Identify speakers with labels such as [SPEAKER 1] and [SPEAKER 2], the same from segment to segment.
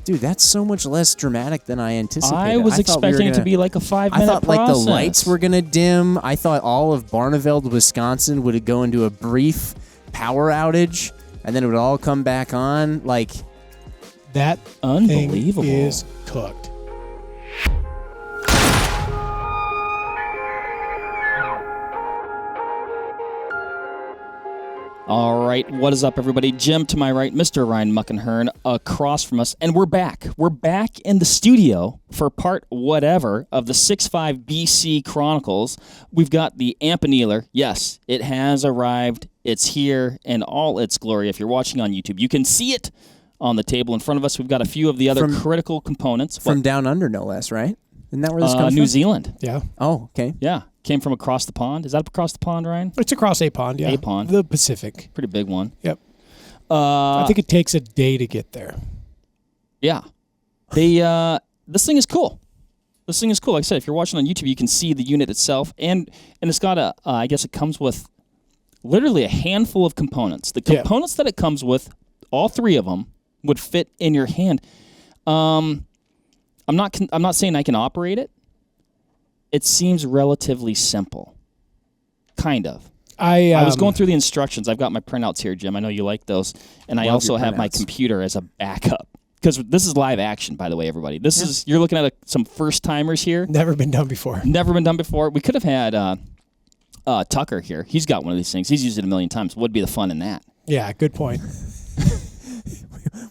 [SPEAKER 1] Dude, that's so much less dramatic than I anticipated.
[SPEAKER 2] I was expecting it to be like a 5-minute
[SPEAKER 1] process. I thought
[SPEAKER 2] process.
[SPEAKER 1] like the lights were going to dim. I thought all of Barneveld, Wisconsin would go into a brief power outage, and then it would all come back on. Like,
[SPEAKER 3] that
[SPEAKER 2] unbelievable
[SPEAKER 3] thing is cooked.
[SPEAKER 2] All right, what is up, everybody? Jim to my right, Mr. Ryan Muckenhirn across from us, and we're back. We're back in the studio for part whatever of the 6.5 BC Chronicles. We've got the AMP Annealer. Yes, it has arrived. It's here in all its glory. If you're watching on YouTube, you can see it on the table in front of us. We've got a few of the other critical components.
[SPEAKER 1] From down under, no less, right? Isn't that where this comes from?
[SPEAKER 2] New Zealand.
[SPEAKER 3] Yeah.
[SPEAKER 1] Oh, okay.
[SPEAKER 2] Yeah. Came from across the pond. Is that across the pond, Ryan?
[SPEAKER 3] It's across a pond, yeah.
[SPEAKER 2] A pond.
[SPEAKER 3] The Pacific.
[SPEAKER 2] Pretty big one.
[SPEAKER 3] Yep. I think it takes a day to get there.
[SPEAKER 2] Yeah. This thing is cool. This thing is cool. Like I said, if you're watching on YouTube, you can see the unit itself. And it's got I guess it comes with literally a handful of components. The components that it comes with, all three of them, would fit in your hand. I'm not saying I can operate it. It seems relatively simple. Kind of. I was going through the instructions. I've got my printouts here, Jim. I know you like those. And I also have my computer as a backup. Because this is live action, by the way, everybody. This is, you're looking at some first-timers here.
[SPEAKER 3] Never been done before.
[SPEAKER 2] Never been done before. We could have had Tucker here. He's got one of these things. He's used it a million times. What would be the fun in that?
[SPEAKER 3] Yeah, good point.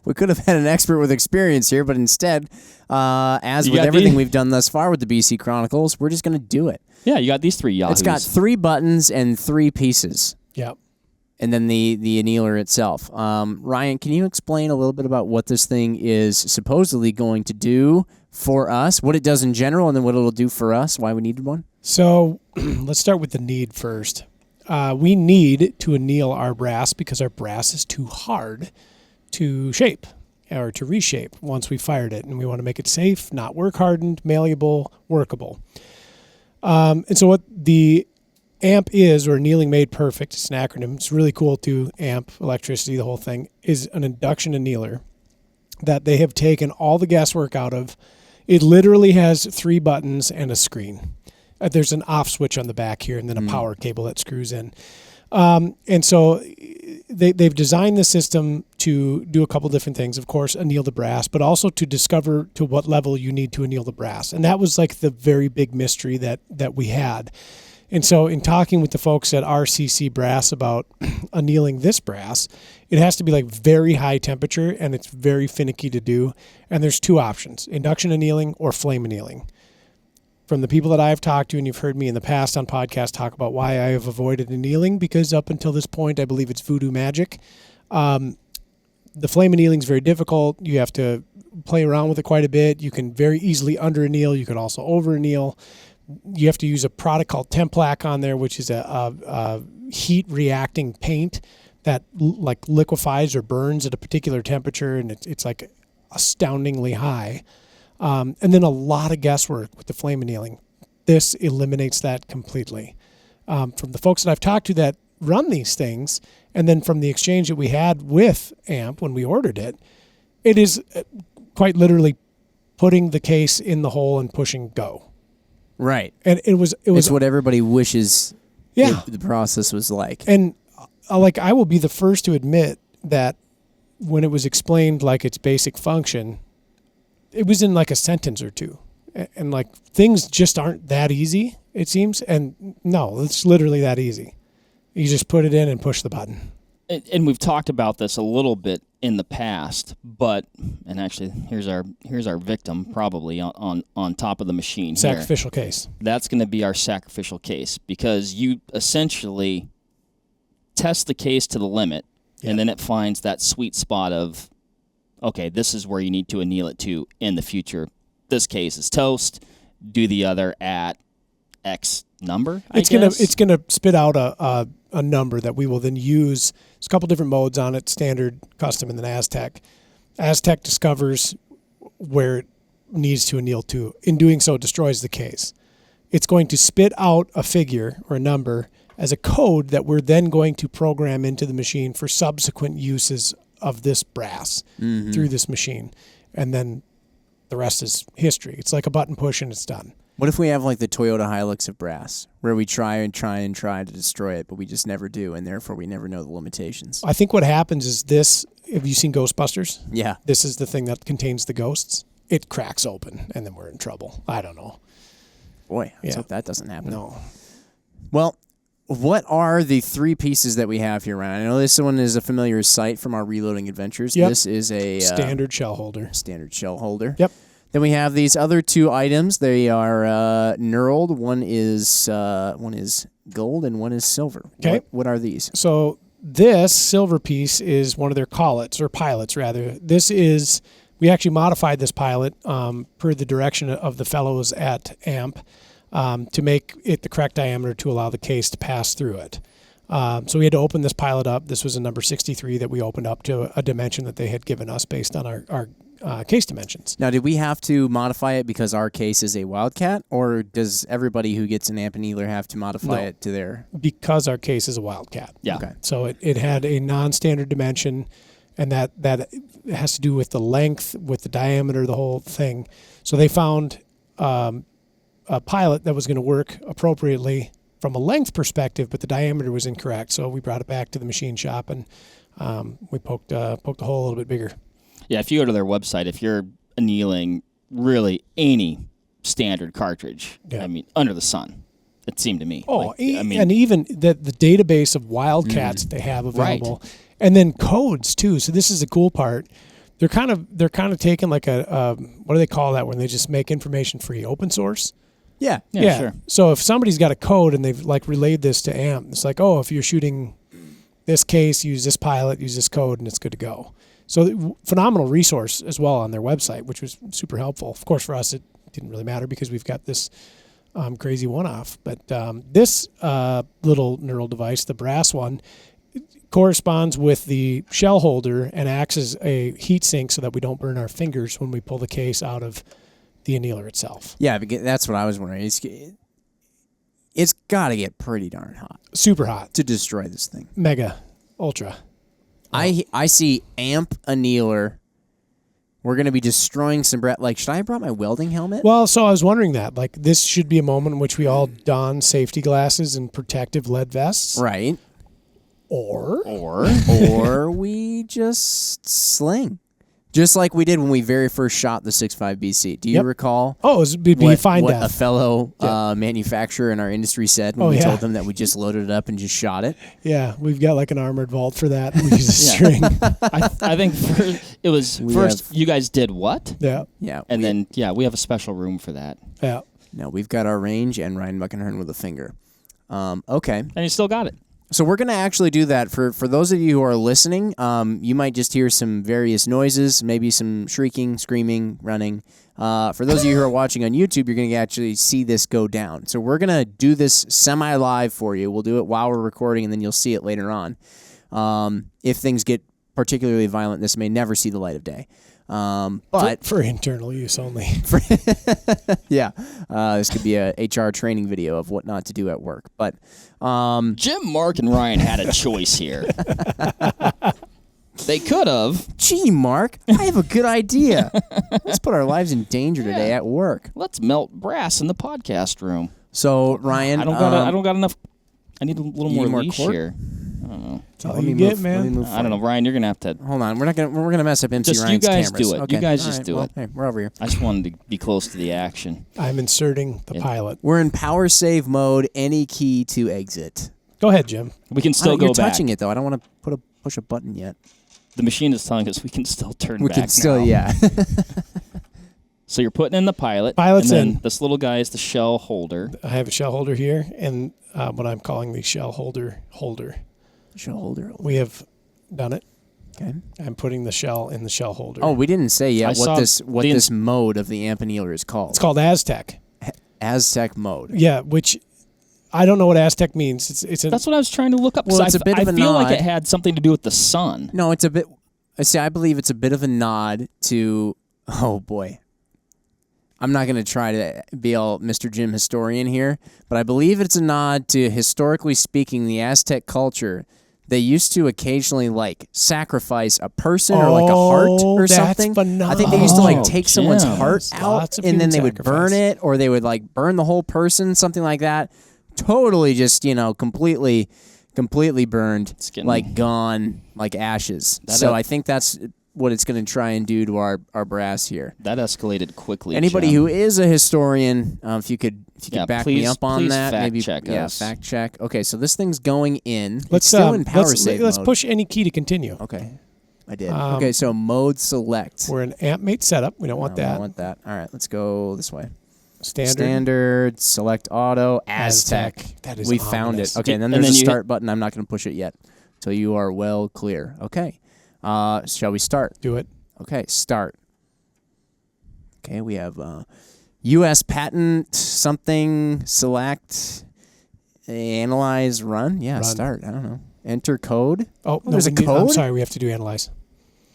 [SPEAKER 1] We could have had an expert with experience here, but instead, as with everything we've done thus far with the BC Chronicles, we're just going to do it.
[SPEAKER 2] Yeah, you got these three yahoos.
[SPEAKER 1] It's got 3 buttons and 3 pieces.
[SPEAKER 3] Yep.
[SPEAKER 1] And then the annealer itself. Ryan, can you explain a little bit about what this thing is supposedly going to do for us, what it does in general, and then what it'll do for us, why we needed one?
[SPEAKER 3] So let's start with the need first. We need to anneal our brass because our brass is too hard to shape or to reshape once we fired it. And we want to make it safe, not work hardened, malleable, workable. And so what the AMP is, or Annealing Made Perfect, it's an acronym. It's really cool too. AMP, electricity, the whole thing, is an induction annealer that they have taken all the guesswork out of. It literally has 3 buttons and a screen. There's an off switch on the back here and then a power cable that screws in. And so they've designed the system to do a couple different things. Of course, anneal the brass, but also to discover to what level you need to anneal the brass. And that was like the very big mystery that we had. And so in talking with the folks at RCC Brass about annealing this brass, it has to be like very high temperature and it's very finicky to do. And there's 2 options, induction annealing or flame annealing. From the people that I've talked to, and you've heard me in the past on podcasts talk about why I have avoided annealing, because up until this point, I believe it's voodoo magic. The flame annealing is very difficult. You have to play around with it quite a bit. You can very easily under anneal. You can also over anneal. You have to use a product called Templac on there, which is a heat reacting paint that like liquefies or burns at a particular temperature, and it's like astoundingly high. And then a lot of guesswork with the flame annealing. This eliminates that completely. From the folks that I've talked to that run these things, and then from the exchange that we had with AMP when we ordered it, it is quite literally putting the case in the hole and pushing go.
[SPEAKER 1] Right.
[SPEAKER 3] And it was
[SPEAKER 1] what everybody wishes the process was like.
[SPEAKER 3] And I will be the first to admit that when it was explained like its basic function, it was in like a sentence or 2. And like things just aren't that easy, it seems. And no, it's literally that easy. You just put it in and push the button.
[SPEAKER 2] And we've talked about this a little bit in the past, and actually here's our victim probably on top of the machine.
[SPEAKER 3] Sacrificial case.
[SPEAKER 2] That's going to be our sacrificial case, because you essentially test the case to the limit, and then it finds that sweet spot of, okay, this is where you need to anneal it to in the future. This case is toast. Do the other at X number.
[SPEAKER 3] It's gonna spit out a number that we will then use. There's a couple different modes on it: standard, custom, and then Aztec. Aztec discovers where it needs to anneal to. In doing so, it destroys the case. It's going to spit out a figure or a number as a code that we're then going to program into the machine for subsequent uses of this brass through this machine. and then the rest is history. It's like a button push and it's done.
[SPEAKER 1] What if we have like the Toyota Hilux of brass, where we try to destroy it, but we just never do, and therefore we never know the limitations?
[SPEAKER 3] I think what happens is this. Have you seen Ghostbusters?
[SPEAKER 1] Yeah.
[SPEAKER 3] This is the thing that contains the ghosts. It cracks open, and then we're in trouble. I don't know.
[SPEAKER 1] Boy, let's hope that doesn't happen.
[SPEAKER 3] No.
[SPEAKER 1] Well, what are the 3 pieces that we have here, Ryan? I know this one is a familiar sight from our Reloading Adventures.
[SPEAKER 3] Yep.
[SPEAKER 1] This is a
[SPEAKER 3] standard shell holder.
[SPEAKER 1] Standard shell holder.
[SPEAKER 3] Yep.
[SPEAKER 1] Then we have these other 2 items. They are knurled. One is gold and one is silver.
[SPEAKER 3] Okay.
[SPEAKER 1] What are these?
[SPEAKER 3] So this silver piece is one of their collets, or pilots rather. This is, we actually modified this pilot per the direction of the fellows at AMP to make it the correct diameter to allow the case to pass through it. So we had to open this pilot up. This was a number 63 that we opened up to a dimension that they had given us based on our case dimensions.
[SPEAKER 1] Now, did we have to modify it because our case is a Wildcat, or does everybody who gets an AMP Annealer have to modify it to their...
[SPEAKER 3] Because our case is a Wildcat.
[SPEAKER 2] Yeah.
[SPEAKER 1] Okay.
[SPEAKER 3] So it had a non-standard dimension, and that has to do with the length, with the diameter, the whole thing. So they found a pilot that was going to work appropriately from a length perspective, but the diameter was incorrect. So we brought it back to the machine shop, and we poked the hole a little bit bigger.
[SPEAKER 2] Yeah, if you go to their website, if you're annealing really any standard cartridge,
[SPEAKER 3] Yeah.
[SPEAKER 2] I mean, under the sun, it seemed to me.
[SPEAKER 3] Oh,
[SPEAKER 2] I mean,
[SPEAKER 3] and even the database of Wildcats that they have available, and then codes too. So this is the cool part. They're kind of taking like a what do they call that when they just make information free, open source?
[SPEAKER 1] Yeah.
[SPEAKER 2] yeah, sure.
[SPEAKER 3] So if somebody's got a code and they've like relayed this to AMP, it's like, oh, if you're shooting this case, use this pilot, use this code, and it's good to go. So phenomenal resource as well on their website, which was super helpful. Of course, for us, it didn't really matter because we've got this crazy one-off. But this little knurl device, the brass one, corresponds with the shell holder and acts as a heat sink so that we don't burn our fingers when we pull the case out of the annealer itself.
[SPEAKER 1] Yeah, that's what I was wondering. It's got to get pretty darn hot
[SPEAKER 3] Super hot.
[SPEAKER 1] to destroy this thing.
[SPEAKER 3] Mega. Ultra.
[SPEAKER 1] I see AMP Annealer. We're going to be destroying some like, should I have brought my welding helmet?
[SPEAKER 3] Well, so I was wondering that. Like, this should be a moment in which we all don safety glasses and protective lead vests.
[SPEAKER 1] Right.
[SPEAKER 3] Or
[SPEAKER 1] we just sling. Just like we did when we very first shot the 6.5 BC. Do you recall?
[SPEAKER 3] Oh, it'd be a fine
[SPEAKER 1] what
[SPEAKER 3] death.
[SPEAKER 1] a fellow manufacturer in our industry said when we told them that we just loaded it up and just shot it?
[SPEAKER 3] Yeah, we've got like an armored vault for that. We use a string.
[SPEAKER 2] I think it was first you guys did what?
[SPEAKER 3] Yeah.
[SPEAKER 1] Yeah.
[SPEAKER 2] And then, we have a special room for that.
[SPEAKER 3] Yeah.
[SPEAKER 1] No, we've got our range and Ryan Muckenhirn with a finger. Okay.
[SPEAKER 2] And you still got it.
[SPEAKER 1] So we're going to actually do that. For those of you who are listening, you might just hear some various noises, maybe some shrieking, screaming, running. For those of you who are watching on YouTube, you're going to actually see this go down. So we're going to do this semi-live for you. We'll do it while we're recording, and then you'll see it later on. If things get particularly violent, this may never see the light of day. But
[SPEAKER 3] for internal use only.
[SPEAKER 1] yeah, this could be a HR training video of what not to do at work. But
[SPEAKER 2] Jim, Mark, and Ryan had a choice here. They could have.
[SPEAKER 1] Gee, Mark, I have a good idea. Let's put our lives in danger today at work.
[SPEAKER 2] Let's melt brass in the podcast room.
[SPEAKER 1] So Ryan,
[SPEAKER 2] I don't got enough. I need a little more leash
[SPEAKER 1] cord?
[SPEAKER 2] here. I don't know.
[SPEAKER 3] That's all you get, man.
[SPEAKER 2] I don't know, Ryan. You're gonna have to.
[SPEAKER 1] Hold on, we're gonna mess up MC
[SPEAKER 2] Just
[SPEAKER 1] Ryan's
[SPEAKER 2] you guys
[SPEAKER 1] cameras.
[SPEAKER 2] do it.
[SPEAKER 1] Okay.
[SPEAKER 2] You guys
[SPEAKER 1] All
[SPEAKER 2] just
[SPEAKER 1] right,
[SPEAKER 2] do
[SPEAKER 1] well,
[SPEAKER 2] it.
[SPEAKER 1] Hey, we're over here.
[SPEAKER 2] I just wanted to be close to the action.
[SPEAKER 3] I'm inserting the pilot.
[SPEAKER 1] We're in power save mode. Any key to exit.
[SPEAKER 3] Go ahead, Jim.
[SPEAKER 2] We can still go
[SPEAKER 1] You're
[SPEAKER 2] back.
[SPEAKER 1] touching it though. I don't want to push a button yet.
[SPEAKER 2] The machine is telling us we can still turn
[SPEAKER 1] We
[SPEAKER 2] back
[SPEAKER 1] can still,
[SPEAKER 2] now.
[SPEAKER 1] yeah.
[SPEAKER 2] So you're putting in the pilot.
[SPEAKER 3] Pilot's
[SPEAKER 2] and then
[SPEAKER 3] in.
[SPEAKER 2] This little guy is the shell holder.
[SPEAKER 3] I have a shell holder here, and what I'm calling the shell holder.
[SPEAKER 1] Shell holder.
[SPEAKER 3] We have done it.
[SPEAKER 1] Okay.
[SPEAKER 3] I'm putting the shell in the shell holder.
[SPEAKER 1] Oh, we didn't say yet
[SPEAKER 2] I
[SPEAKER 1] what
[SPEAKER 2] saw
[SPEAKER 1] this mode of the AMP Annealer is called.
[SPEAKER 3] It's called Aztec.
[SPEAKER 1] Aztec mode.
[SPEAKER 3] Yeah, which I don't know what Aztec means.
[SPEAKER 2] That's what I was trying to look up.
[SPEAKER 1] Well, it's a bit of a
[SPEAKER 2] I feel like
[SPEAKER 1] nod.
[SPEAKER 2] it had something to do with the sun.
[SPEAKER 1] No, it's a bit. I believe it's a bit of a nod to. Oh boy. I'm not going to try to be all Mr. Jim historian here, but I believe it's a nod to, historically speaking, the Aztec culture they used to occasionally like sacrifice a person or like a heart or
[SPEAKER 3] that's
[SPEAKER 1] something.
[SPEAKER 3] phenomenal.
[SPEAKER 1] I think they used to like take
[SPEAKER 2] Jim.
[SPEAKER 1] someone's heart
[SPEAKER 3] Yes,
[SPEAKER 1] out
[SPEAKER 3] lots of
[SPEAKER 1] and then
[SPEAKER 3] human
[SPEAKER 1] they would burn
[SPEAKER 3] sacrifice.
[SPEAKER 1] it, or they would like burn the whole person, something like that. Totally just, completely burned,
[SPEAKER 2] getting-
[SPEAKER 1] like gone, like ashes.
[SPEAKER 2] That
[SPEAKER 1] So
[SPEAKER 2] up-
[SPEAKER 1] I think that's what it's going to try and do to our brass here.
[SPEAKER 2] That escalated quickly.
[SPEAKER 1] Anybody
[SPEAKER 2] Jim.
[SPEAKER 1] who is a historian, if you could back me
[SPEAKER 2] please-
[SPEAKER 1] up on
[SPEAKER 2] please
[SPEAKER 1] that,
[SPEAKER 2] fact
[SPEAKER 1] maybe
[SPEAKER 2] check
[SPEAKER 1] yeah,
[SPEAKER 2] us.
[SPEAKER 1] fact check. Okay, so this thing's going in. It's
[SPEAKER 3] Let's
[SPEAKER 1] still in power
[SPEAKER 3] let's
[SPEAKER 1] save
[SPEAKER 3] let's
[SPEAKER 1] mode.
[SPEAKER 3] push any key to continue.
[SPEAKER 1] Okay, I did. Okay, so mode select.
[SPEAKER 3] We're in AMP mate setup. We don't want
[SPEAKER 1] I
[SPEAKER 3] that.
[SPEAKER 1] don't want that. All right, let's go this way.
[SPEAKER 3] Standard.
[SPEAKER 1] Select auto, Aztec.
[SPEAKER 3] That is
[SPEAKER 1] we found
[SPEAKER 3] ominous.
[SPEAKER 1] it. Okay, and then
[SPEAKER 2] And
[SPEAKER 1] there's
[SPEAKER 2] then
[SPEAKER 1] a
[SPEAKER 2] you
[SPEAKER 1] start button. I'm not going to push it yet until you are well clear. Okay, shall we start?
[SPEAKER 3] Do it.
[SPEAKER 1] Okay, start. Okay, we have U.S. patent something select, analyze, run. Yeah,
[SPEAKER 3] Run.
[SPEAKER 1] start. I don't know. Enter code.
[SPEAKER 3] Oh, no,
[SPEAKER 1] there's a
[SPEAKER 3] we need- I'm
[SPEAKER 1] code?
[SPEAKER 3] sorry, we have to do analyze.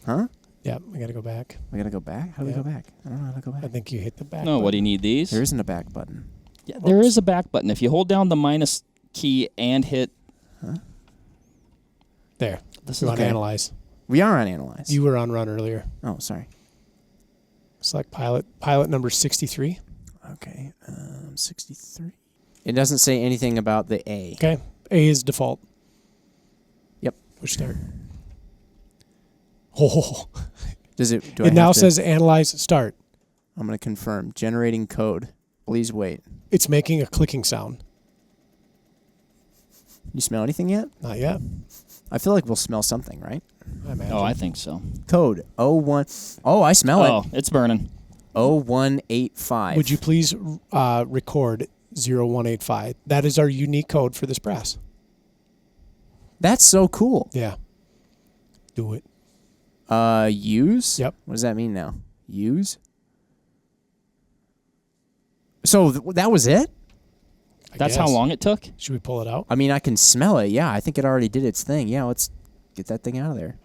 [SPEAKER 1] Huh?
[SPEAKER 3] Yeah, we got to go back.
[SPEAKER 1] We gotta go back. How do we
[SPEAKER 3] Yeah.
[SPEAKER 1] go back? I don't know how to go
[SPEAKER 3] I
[SPEAKER 1] back.
[SPEAKER 3] think you hit the back.
[SPEAKER 2] No, what do you need these?
[SPEAKER 1] There isn't a back button.
[SPEAKER 2] Yeah, there is a back button. If you hold down the minus key and hit,
[SPEAKER 3] There.
[SPEAKER 2] this
[SPEAKER 3] We
[SPEAKER 2] is
[SPEAKER 3] want to analyze.
[SPEAKER 1] We are on analyze.
[SPEAKER 3] You were on run earlier.
[SPEAKER 1] Oh, sorry.
[SPEAKER 3] Select pilot. Pilot number 63.
[SPEAKER 1] Okay, 63. It doesn't say anything about the A.
[SPEAKER 3] Okay. A is default.
[SPEAKER 1] Yep.
[SPEAKER 3] Push start. Oh.
[SPEAKER 1] Does it? Do I
[SPEAKER 3] It
[SPEAKER 1] have
[SPEAKER 3] now
[SPEAKER 1] to-
[SPEAKER 3] says analyze start.
[SPEAKER 1] I'm gonna confirm. Generating code. Please wait.
[SPEAKER 3] It's making a clicking sound.
[SPEAKER 1] You smell anything yet?
[SPEAKER 3] Not yet.
[SPEAKER 1] I feel like we'll smell something, right?
[SPEAKER 3] I imagine.
[SPEAKER 2] oh, I think so.
[SPEAKER 1] Code 01. Oh, I smell
[SPEAKER 2] Oh,
[SPEAKER 1] it.
[SPEAKER 2] it's burning.
[SPEAKER 1] 0185.
[SPEAKER 3] Would you please record 0185? That is our unique code for this brass.
[SPEAKER 1] That's so cool.
[SPEAKER 3] Yeah. Do it.
[SPEAKER 1] Use?
[SPEAKER 3] Yep.
[SPEAKER 1] What does that mean now? Use? So that was it?
[SPEAKER 3] I
[SPEAKER 2] That's how
[SPEAKER 3] guess.
[SPEAKER 2] long it took?
[SPEAKER 3] Should we pull it out?
[SPEAKER 1] I mean, I can smell it. Yeah, I think it already did its thing. Yeah, let's get that thing out of there.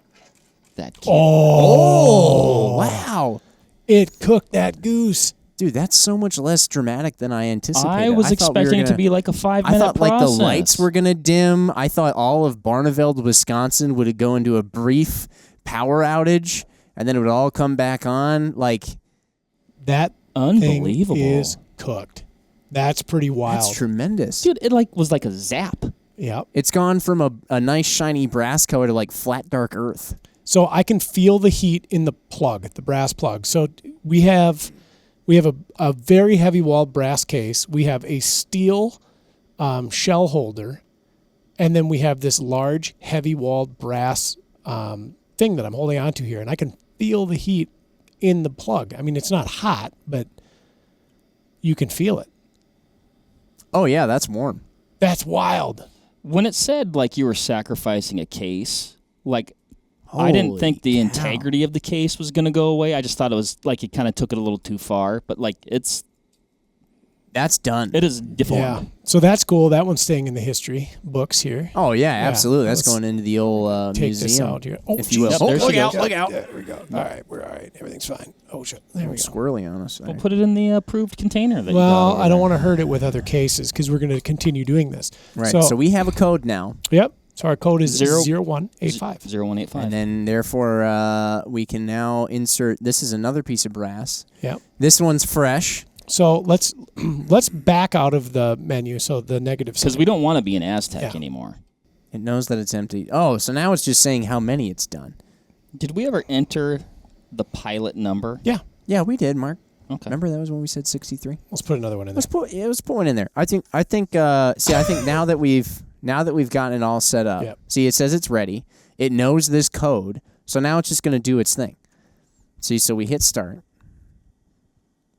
[SPEAKER 2] That key.
[SPEAKER 1] Oh, wow.
[SPEAKER 3] It cooked that goose.
[SPEAKER 1] Dude, that's so much less dramatic than I anticipated.
[SPEAKER 2] I was
[SPEAKER 1] thought we were
[SPEAKER 2] expecting it to
[SPEAKER 1] gonna-
[SPEAKER 2] be like a 5-minute
[SPEAKER 1] I thought
[SPEAKER 2] process.
[SPEAKER 1] like the lights were gonna dim. I thought all of Barneveld, Wisconsin would go into a brief power outage, and then it would all come back on. Like
[SPEAKER 3] That
[SPEAKER 2] Unbelievable.
[SPEAKER 3] thing is cooked. That's pretty wild.
[SPEAKER 1] that's tremendous.
[SPEAKER 2] Dude, it was like a zap.
[SPEAKER 3] Yep.
[SPEAKER 1] It's gone from a nice shiny brass color to like flat dark earth.
[SPEAKER 3] So I can feel the heat in the plug, the brass plug. So we have a very heavy walled brass case. We have a steel shell holder, and then we have this large heavy walled brass thing that I'm holding onto here, and I can feel the heat in the plug. I mean, it's not hot, but you can feel it.
[SPEAKER 1] Oh yeah, that's warm.
[SPEAKER 3] That's wild.
[SPEAKER 2] When it said like you were sacrificing a case, like I didn't
[SPEAKER 1] Holy
[SPEAKER 2] think the
[SPEAKER 1] cow.
[SPEAKER 2] integrity of the case was going to go away. I just thought it was like it kind of took it a little too far, but like
[SPEAKER 1] That's done.
[SPEAKER 2] it is deformed.
[SPEAKER 3] Yeah. So that's cool. That one's staying in the history books here.
[SPEAKER 1] Oh yeah, absolutely. That's
[SPEAKER 3] let's
[SPEAKER 1] going into the old
[SPEAKER 3] Take this
[SPEAKER 1] museum,
[SPEAKER 3] out here. Oh,
[SPEAKER 1] if you will.
[SPEAKER 3] geez.
[SPEAKER 2] Yep, there she
[SPEAKER 1] look out!
[SPEAKER 2] goes.
[SPEAKER 1] Look out!
[SPEAKER 3] There we go. All right, we're all right. Everything's fine. Oh shit. There we go.
[SPEAKER 1] Squirrely on us.
[SPEAKER 2] We'll put it in the approved container. That you got
[SPEAKER 3] Well,
[SPEAKER 2] over
[SPEAKER 3] I don't
[SPEAKER 2] there.
[SPEAKER 3] want to hurt it with other cases because we're going to continue doing this.
[SPEAKER 1] Right. So we have a code now,
[SPEAKER 3] Yep. So our code is
[SPEAKER 2] 0185.
[SPEAKER 3] 0185.
[SPEAKER 2] 0185.
[SPEAKER 1] and then therefore we can now insert. This is another piece of brass.
[SPEAKER 3] Yep.
[SPEAKER 1] This one's fresh.
[SPEAKER 3] So let's back out of the menu. So the negative
[SPEAKER 2] Because
[SPEAKER 3] side.
[SPEAKER 2] we don't want to be an Aztec
[SPEAKER 3] Yeah.
[SPEAKER 2] anymore.
[SPEAKER 1] It knows that it's empty. Oh, so now it's just saying how many it's done.
[SPEAKER 2] Did we ever enter the pilot number?
[SPEAKER 3] Yeah.
[SPEAKER 1] Yeah, we did, Mark.
[SPEAKER 2] Okay.
[SPEAKER 1] Remember that was when we said 63.
[SPEAKER 3] Let's put another one in there.
[SPEAKER 1] Let's put one in there. I think. I think now that we've gotten it all set up.
[SPEAKER 3] Yep.
[SPEAKER 1] See, it says it's ready. It knows this code, so now it's just going to do its thing. See, so we hit start.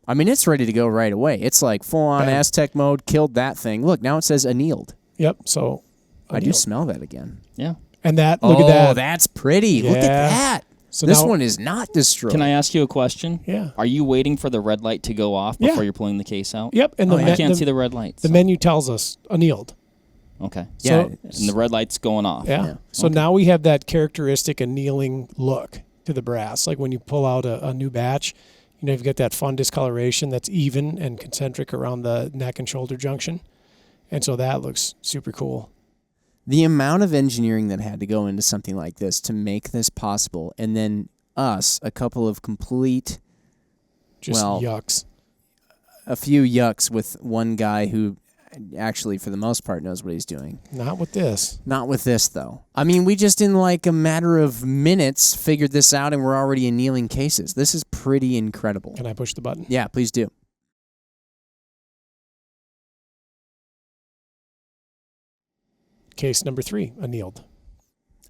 [SPEAKER 1] I mean, it's ready to go right away. It's like full on
[SPEAKER 3] Bam.
[SPEAKER 1] Aztec mode. Killed that thing. Look, now it says annealed.
[SPEAKER 3] Yep. So
[SPEAKER 1] I do
[SPEAKER 3] annealed.
[SPEAKER 1] smell that again.
[SPEAKER 2] Yeah.
[SPEAKER 3] And that look at
[SPEAKER 1] Oh,
[SPEAKER 3] that.
[SPEAKER 1] that's pretty. Look at
[SPEAKER 3] Yeah.
[SPEAKER 1] that.
[SPEAKER 3] So
[SPEAKER 1] this
[SPEAKER 3] now-
[SPEAKER 1] one is not destroyed.
[SPEAKER 2] Can I ask you a question?
[SPEAKER 3] Yeah.
[SPEAKER 2] Are you waiting for the red light to go off
[SPEAKER 3] Yeah.
[SPEAKER 2] before you're pulling the case out?
[SPEAKER 3] Yep. And
[SPEAKER 2] I can't see the red lights.
[SPEAKER 3] the menu tells us annealed.
[SPEAKER 2] Okay.
[SPEAKER 1] Yeah.
[SPEAKER 3] So-
[SPEAKER 2] And the red light's going off.
[SPEAKER 3] Yeah.
[SPEAKER 1] Yeah.
[SPEAKER 3] So now we have that characteristic annealing look to the brass. Like when you pull out a new batch, you know, you've got that fun discoloration that's even and concentric around the neck and shoulder junction. And so that looks super cool.
[SPEAKER 1] The amount of engineering that had to go into something like this to make this possible, and then us, a couple of complete,
[SPEAKER 3] Just yucks.
[SPEAKER 1] a few yucks with one guy who actually, for the most part, knows what he's doing.
[SPEAKER 3] Not with this.
[SPEAKER 1] Not with this, though. I mean, we just, in like a matter of minutes, figured this out, and we're already annealing cases. This is pretty incredible.
[SPEAKER 3] Can I push the button?
[SPEAKER 1] Yeah, please do.
[SPEAKER 3] Case number 3, annealed.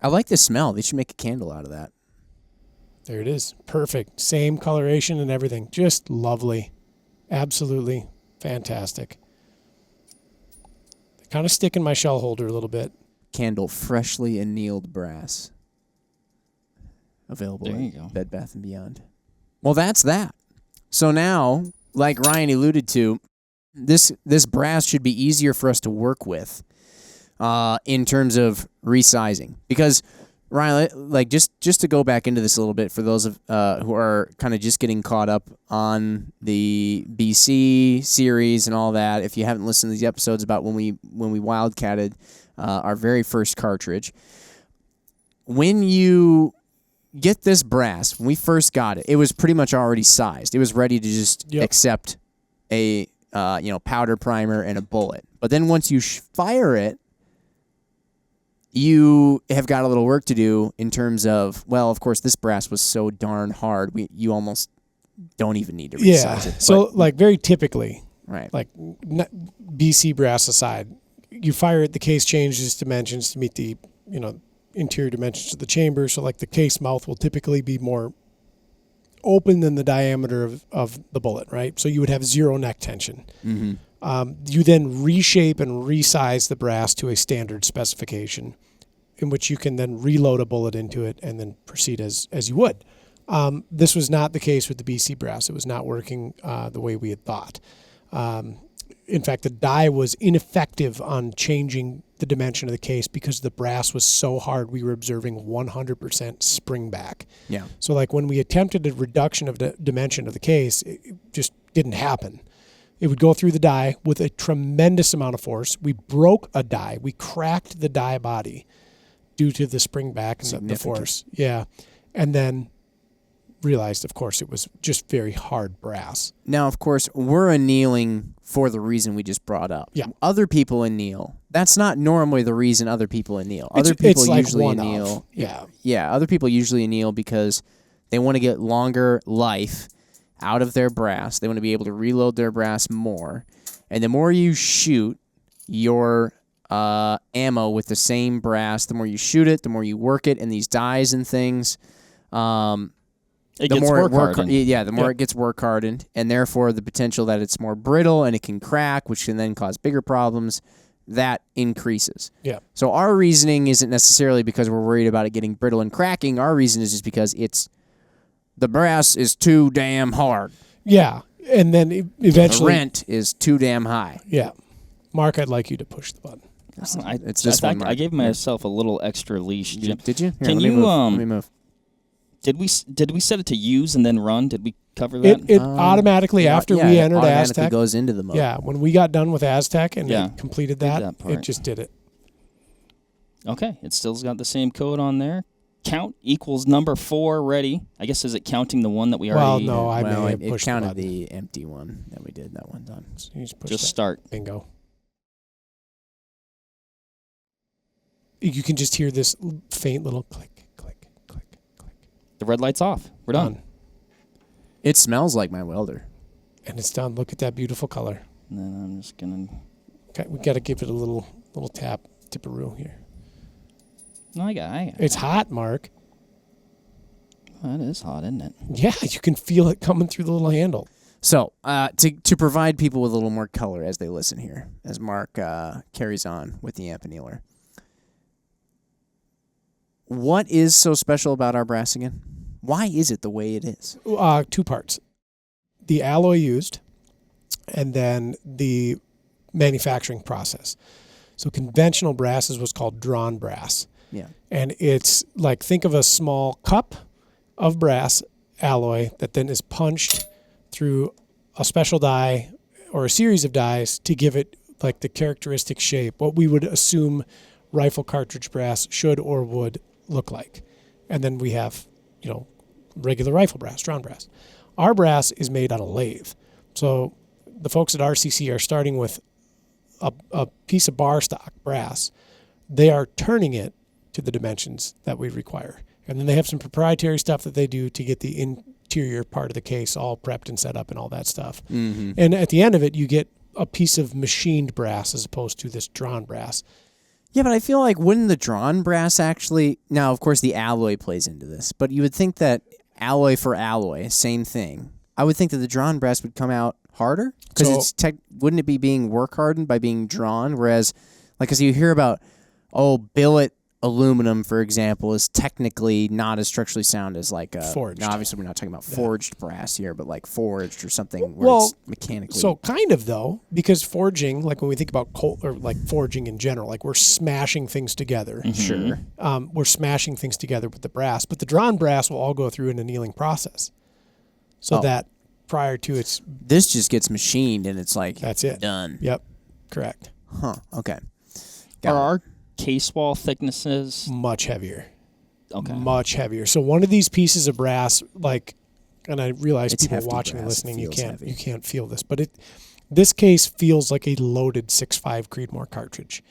[SPEAKER 1] I like the smell. They should make a candle out of that.
[SPEAKER 3] There it is. Perfect. Same coloration and everything. Just lovely. Absolutely fantastic. They kind of stick in my shell holder a little bit.
[SPEAKER 1] Candle, freshly annealed brass. Available
[SPEAKER 2] There you
[SPEAKER 1] at
[SPEAKER 2] go.
[SPEAKER 1] Bed Bath & Beyond. Well, that's that. So now, like Ryan alluded to, this brass should be easier for us to work with in terms of resizing. Because, Ryan, like just to go back into this a little bit for those of who are kind of just getting caught up on the BC series and all that, if you haven't listened to these episodes about when we wildcatted our very first cartridge, when you get this brass, when we first got it, it was pretty much already sized. It was ready to just accept a powder primer and a bullet. But then once you fire it, you have got a little work to do in terms of, well, of course, this brass was so darn hard, you almost don't even need to resize it.
[SPEAKER 3] So, like, very typically,
[SPEAKER 1] right,
[SPEAKER 3] like BC brass aside, you fire it, the case changes dimensions to meet the, interior dimensions of the chamber. So, like, the case mouth will typically be more open than the diameter of the bullet, right? So you would have zero neck tension.
[SPEAKER 1] Mm-hmm.
[SPEAKER 3] You then reshape and resize the brass to a standard specification in which you can then reload a bullet into it and then proceed as you would. This was not the case with the BC brass. It was not working the way we had thought. In fact, the die was ineffective on changing the dimension of the case because the brass was so hard we were observing 100% spring back.
[SPEAKER 1] Yeah.
[SPEAKER 3] So like when we attempted a reduction of the dimension of the case, it just didn't happen. It would go through the die with a tremendous amount of force. We broke a die. We cracked the die body due to the spring back and the force. Yeah. And then realized, of course, it was just very hard brass.
[SPEAKER 1] Now, of course, we're annealing for the reason we just brought up.
[SPEAKER 3] Yeah.
[SPEAKER 1] Other people anneal. That's not normally the reason other people anneal. Other people
[SPEAKER 3] like
[SPEAKER 1] usually
[SPEAKER 3] one
[SPEAKER 1] anneal.
[SPEAKER 3] of. Yeah.
[SPEAKER 1] Yeah, other people usually anneal because they want to get longer life out of their brass. They want to be able to reload their brass more. And the more you shoot your ammo with the same brass, the more you shoot it, the more you work it in these dies and things.
[SPEAKER 2] It gets work hardened.
[SPEAKER 1] The more it gets work hardened, and therefore the potential that it's more brittle and it can crack, which can then cause bigger problems, that increases.
[SPEAKER 3] Yeah.
[SPEAKER 1] So our reasoning isn't necessarily because we're worried about it getting brittle and cracking. Our reason is just because the brass is too damn hard.
[SPEAKER 3] Yeah. And then eventually...
[SPEAKER 1] The rent is too damn high.
[SPEAKER 3] Yeah. Mark, I'd like you to push the button.
[SPEAKER 1] It's this one, Mark.
[SPEAKER 2] I gave myself a little extra leash. Jim.
[SPEAKER 1] Did you? Here,
[SPEAKER 2] Can
[SPEAKER 1] let me
[SPEAKER 2] you
[SPEAKER 1] move. Let me move.
[SPEAKER 2] Did we set it to use and then run? Did we cover that?
[SPEAKER 3] It automatically, after we entered
[SPEAKER 1] automatically
[SPEAKER 3] Aztec,
[SPEAKER 1] goes into the mode.
[SPEAKER 3] Yeah, when we got done with Aztec and it completed
[SPEAKER 2] that
[SPEAKER 3] it
[SPEAKER 2] part.
[SPEAKER 3] just did it.
[SPEAKER 2] Okay, it still's got the same code on there. Count equals number 4 ready. I guess is it counting the one that we already?
[SPEAKER 3] Well, no, I may have
[SPEAKER 1] it
[SPEAKER 3] pushed
[SPEAKER 1] counted
[SPEAKER 3] the
[SPEAKER 1] the empty one that we did that one time.
[SPEAKER 3] So you
[SPEAKER 2] just start.
[SPEAKER 3] Bingo. You can just hear this faint little click, click, click, click.
[SPEAKER 2] The red light's off. We're done.
[SPEAKER 1] It smells like my welder.
[SPEAKER 3] And it's done. Look at that beautiful color.
[SPEAKER 2] And then I'm just gonna.
[SPEAKER 3] Okay, we got to give it a little tap, tipperoo here.
[SPEAKER 2] No, I got.
[SPEAKER 3] It's hot, Mark.
[SPEAKER 2] That is hot, isn't it?
[SPEAKER 3] Yeah, you can feel it coming through the little handle.
[SPEAKER 1] So, to provide people with a little more color as they listen here, as Mark carries on with the AMP Annealer, what is so special about our brass again? Why is it the way it is?
[SPEAKER 3] 2 parts. The alloy used, and then the manufacturing process. So conventional brass is what's called drawn brass.
[SPEAKER 1] Yeah.
[SPEAKER 3] And it's like, think of a small cup of brass alloy that then is punched through a special die or a series of dies to give it like the characteristic shape, what we would assume rifle cartridge brass should or would look like. And then we have, regular rifle brass, drawn brass. Our brass is made on a lathe. So the folks at RCC are starting with a piece of bar stock brass. They are turning it to the dimensions that we require. And then they have some proprietary stuff that they do to get the interior part of the case all prepped and set up and all that stuff. Mm-hmm. And at the end of it, you get a piece of machined brass as opposed to this drawn brass.
[SPEAKER 1] Yeah, but I feel like wouldn't the drawn brass actually... Now, of course, the alloy plays into this, but you would think that alloy for alloy, same thing. I would think that the drawn brass would come out harder because wouldn't it be being work hardened by being drawn? Whereas, because you hear about, billet aluminum, for example, is technically not as structurally sound as like
[SPEAKER 3] forged.
[SPEAKER 1] Now, obviously, we're not talking about forged brass here, but like forged or something where it's mechanically.
[SPEAKER 3] So kind of though, because forging, like when we think about or like forging in general, like we're smashing things together.
[SPEAKER 1] Sure.
[SPEAKER 3] We're smashing things together with the brass, but the drawn brass will all go through an annealing process. So that prior to its...
[SPEAKER 1] This just gets machined and it's like...
[SPEAKER 3] That's it.
[SPEAKER 1] Done.
[SPEAKER 3] Yep. Correct.
[SPEAKER 1] Huh. Okay.
[SPEAKER 2] Are our case wall thicknesses...
[SPEAKER 3] Much heavier.
[SPEAKER 2] Okay.
[SPEAKER 3] Much heavier. So one of these pieces of brass, and I realize
[SPEAKER 1] it's
[SPEAKER 3] people watching and
[SPEAKER 1] brass.
[SPEAKER 3] listening, you can't feel this, but this case feels like a loaded 6.5 Creedmoor cartridge.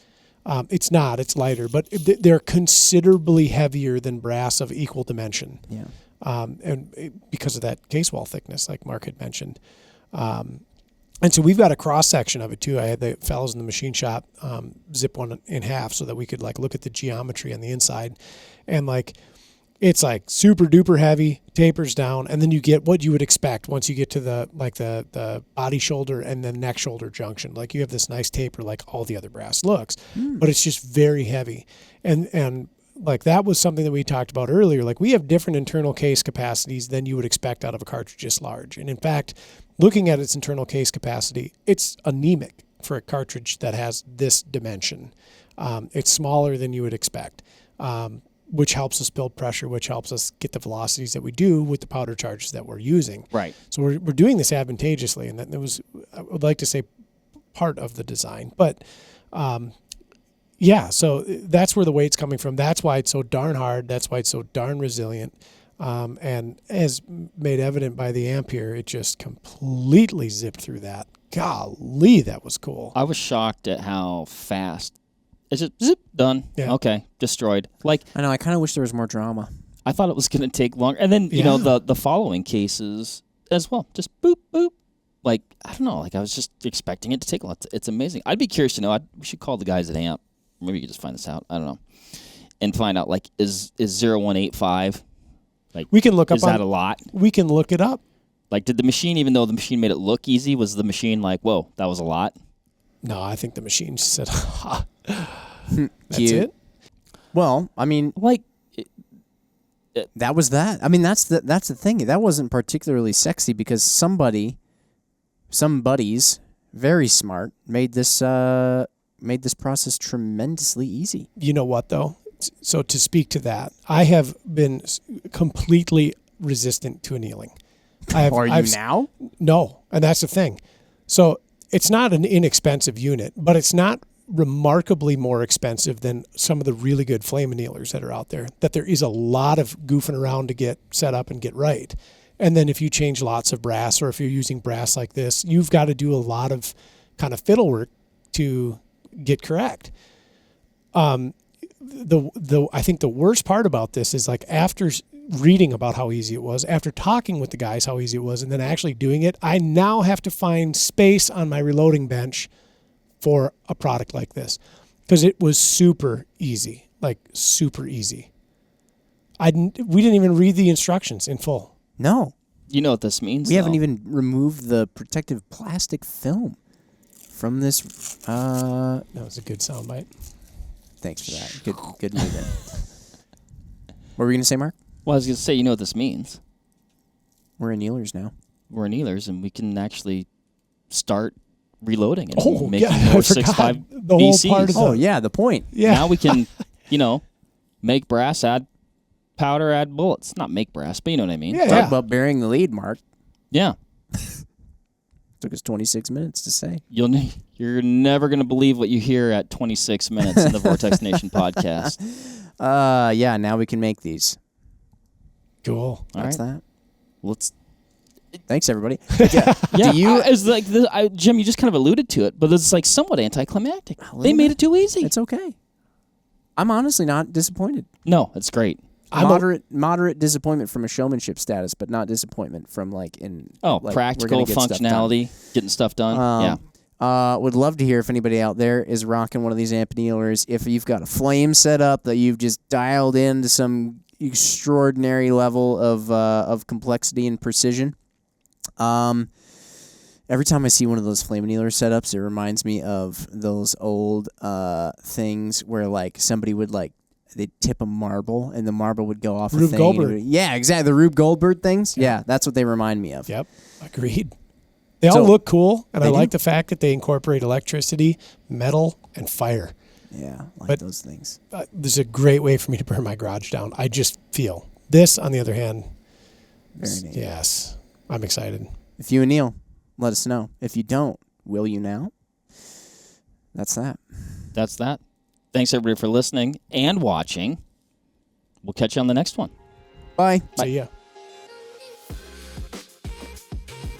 [SPEAKER 3] It's not. It's lighter, but they're considerably heavier than brass of equal dimension.
[SPEAKER 1] Yeah.
[SPEAKER 3] Because of that case wall thickness, like Mark had mentioned. And so we've got a cross section of it too. I had the fellows in the machine shop zip one in half so that we could look at the geometry on the inside, and it's super duper heavy, tapers down, and then you get what you would expect once you get to the body shoulder and the neck shoulder junction. You have this nice taper like all the other brass looks, but it's just very heavy, and that was something that we talked about earlier. We have different internal case capacities than you would expect out of a cartridge this large. And in fact, looking at its internal case capacity, it's anemic for a cartridge that has this dimension. It's smaller than you would expect, which helps us build pressure, which helps us get the velocities that we do with the powder charges that we're using.
[SPEAKER 2] Right.
[SPEAKER 3] So we're doing this advantageously, and that was, I would like to say, part of the design. But so that's where the weight's coming from. That's why it's so darn hard. That's why it's so darn resilient. And as made evident by the AMP here, it just completely zipped through that. Golly, that was cool.
[SPEAKER 2] I was shocked at how fast. It's just zip, done.
[SPEAKER 3] Yeah.
[SPEAKER 2] Okay, destroyed.
[SPEAKER 1] I know, I kind of wish there was more drama.
[SPEAKER 2] I thought it was going to take longer. And then, the following cases as well. Just boop, boop. I don't know. I was just expecting it to take a lot. It's amazing. I'd be curious to know. We should call the guys at AMP. Maybe you could just find this out. I don't know. And find out, is 0185...
[SPEAKER 3] we can look up.
[SPEAKER 2] Is that a lot?
[SPEAKER 3] We can look it up.
[SPEAKER 2] Did the machine, even though the machine made it look easy, was the machine whoa, that was a lot?
[SPEAKER 3] No, I think the machine said, "Ha, that's
[SPEAKER 1] Cute.
[SPEAKER 3] it."
[SPEAKER 1] Well, I mean, that was that. I mean, that's the thing. That wasn't particularly sexy because some buddies, very smart, made this process tremendously easy.
[SPEAKER 3] You know what though? So to speak to that, I have been completely resistant to annealing.
[SPEAKER 1] Are you now?
[SPEAKER 3] No, and that's the thing. So it's not an inexpensive unit, but it's not remarkably more expensive than some of the really good flame annealers that are out there, that there is a lot of goofing around to get set up and get right. And then if you change lots of brass, or if you're using brass like this, you've got to do a lot of kind of fiddle work to get correct. I think the worst part about this is after reading about how easy it was, after talking with the guys how easy it was, and then actually doing it, I now have to find space on my reloading bench for a product like this, because it was super easy, super easy. We didn't even read the instructions in full.
[SPEAKER 1] No.
[SPEAKER 2] You know what this means?
[SPEAKER 1] We haven't even removed the protective plastic film from this.
[SPEAKER 3] That was a good soundbite.
[SPEAKER 1] Thanks for that. Good move in. What were you going to say, Mark?
[SPEAKER 2] Well, I was going to say, you know what this means?
[SPEAKER 1] We're annealers now.
[SPEAKER 2] We're annealers, and we can actually start reloading and
[SPEAKER 3] Oh,
[SPEAKER 2] making
[SPEAKER 3] yeah,
[SPEAKER 2] more
[SPEAKER 3] I forgot
[SPEAKER 2] 6.5
[SPEAKER 3] the whole
[SPEAKER 2] BCs.
[SPEAKER 3] part of
[SPEAKER 1] Oh, yeah, the point.
[SPEAKER 3] Yeah.
[SPEAKER 2] Now we can, make brass, add powder, add bullets. Not make brass, but you know what I mean.
[SPEAKER 3] Yeah,
[SPEAKER 1] Talk about bearing the lead, Mark.
[SPEAKER 2] Yeah.
[SPEAKER 1] Took us 26 minutes to say.
[SPEAKER 2] You're never going to believe what you hear at 26 minutes in the Vortex Nation podcast.
[SPEAKER 1] Yeah, now we can make these.
[SPEAKER 3] Cool.
[SPEAKER 1] That's that.
[SPEAKER 2] Let's.
[SPEAKER 1] Thanks, everybody.
[SPEAKER 2] Yeah,
[SPEAKER 1] Do you-
[SPEAKER 2] it's like Jim, you just kind of alluded to it, but it's like somewhat anticlimactic. They made it too easy.
[SPEAKER 1] It's okay. I'm honestly not disappointed.
[SPEAKER 2] No, it's great.
[SPEAKER 1] Moderate disappointment from a showmanship status, but not disappointment from like
[SPEAKER 2] practical
[SPEAKER 1] we're gonna get
[SPEAKER 2] functionality, getting stuff done.
[SPEAKER 1] Would love to hear if anybody out there is rocking one of these AMP Annealers. If you've got a flame set up that you've just dialed into some extraordinary level of complexity and precision. Every time I see one of those flame annealer setups, it reminds me of those old things where like somebody would like they'd tip a marble and the marble would go off
[SPEAKER 3] Rube
[SPEAKER 1] a thing.
[SPEAKER 3] Goldberg.
[SPEAKER 1] Yeah, exactly. The Rube Goldberg things. Yeah, that's what they remind me of.
[SPEAKER 3] Yep, agreed. They all look cool, and I like the fact that they incorporate electricity, metal, and fire.
[SPEAKER 1] Yeah, I like those things.
[SPEAKER 3] This is a great way for me to burn my garage down. I just feel. This, on the other hand,
[SPEAKER 1] very neat.
[SPEAKER 3] Yes, I'm excited.
[SPEAKER 1] If you anneal, let us know. If you don't, will you now? That's that.
[SPEAKER 2] That's that. Thanks, everybody, for listening and watching. We'll catch you on the next one.
[SPEAKER 1] Bye.
[SPEAKER 3] See ya.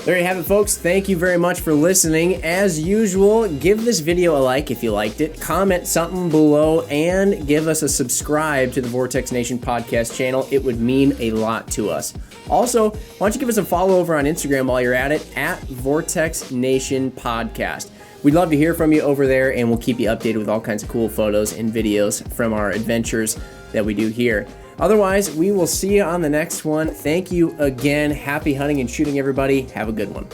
[SPEAKER 1] There you have it, folks. Thank you very much for listening. As usual, give this video a like if you liked it, comment something below, and give us a subscribe to the Vortex Nation podcast channel. It would mean a lot to us. Also, why don't you give us a follow over on Instagram while you're at it, at Vortex Nation Podcast. We'd love to hear from you over there, and we'll keep you updated with all kinds of cool photos and videos from our adventures that we do here. Otherwise, we will see you on the next one. Thank you again. Happy hunting and shooting, everybody. Have a good one.